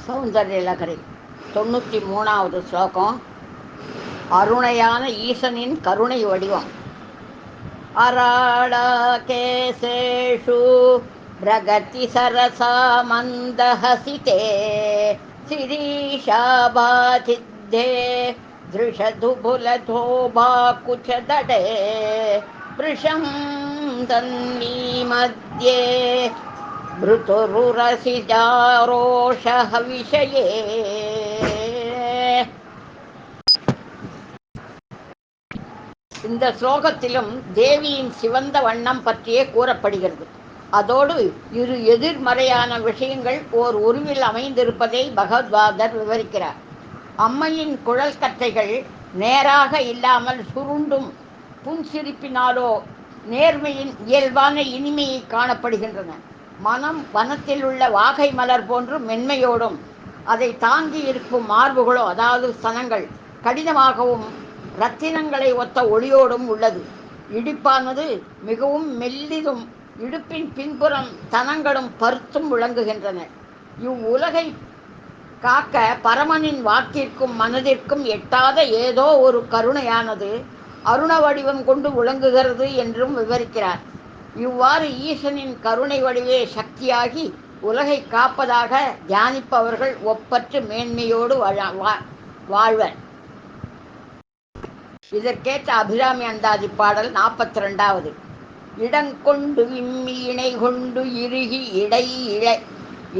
சௌந்தர்யலகரி 93வது ஸ்லோகம். அருணையான ஈசனின் கருணை வடிவம். அராளகேசேஷு பிரகதி சரசா மந்தஹசிதே சிரீஷாபாதித்தே திருஷதுபுலதோபாகுச்சதடே பிருஷம் தன்வி மத்யே மிருதுருரசிஜாரோஷஹ விஷயே. இந்த ஸ்லோகத்திலும் தேவியின் சிவந்த வண்ணம் பற்றியே கூறப்படுகிறது. அதோடு இரு எதிர்மறையான விஷயங்கள் ஓர் உருவில் அமைந்திருப்பதை பகவத்பாதர் விவரிக்கிறார். அம்மையின் குழல் கற்றைகள் நேராக இல்லாமல் சுருண்டும் புன்சிரிப்பினாலோ நேர்மையின் இயல்பான இனிமையை காணப்படுகின்றன. மனம் வனத்தில் உள்ள வாகை மலர் போன்று மென்மையோடும், அதை தாங்கி இருக்கும் மார்புகளோ அதாவது ஸ்தனங்கள் கடினமாகவும் இரத்தினங்களை ஒத்த ஒளியோடும் உள்ளது. இடுப்பானது மிகவும் மெல்லிதும் இடுப்பின் பின்புறம் தனங்களும் பருத்தும் விளங்குகின்றன. இவ்வுலகை காக்க பரமனின் வாக்கிற்கும் மனதிற்கும் எட்டாத ஏதோ ஒரு கருணையானது அருண வடிவம் கொண்டு விளங்குகிறது என்றும் விவரிக்கிறார். இவ்வாறு ஈசனின் கருணை வடிவே சக்தியாகி உலகை காப்பதாக தியானிப்பவர்கள் ஒப்பற்று மேன்மையோடு வாழ்வர். இதற்கேற்ற அபிராமி அந்தாதி பாடல் 42வது. இடங்கொண்டு விம்மி இணை கொண்டு இறுகி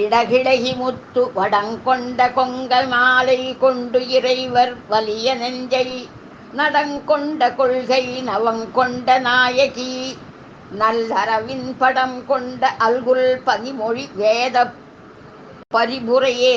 இடகிழகி முத்து வடங்கொண்ட கொங்க மாலை கொண்டு இறைவர் வலிய நெஞ்சை நடங்கொண்ட கொள்கை நவங்கொண்ட நாயகி நல்லறவின் படம் கொண்ட அல்குல் பதிமொழி வேத பரிபுரையே.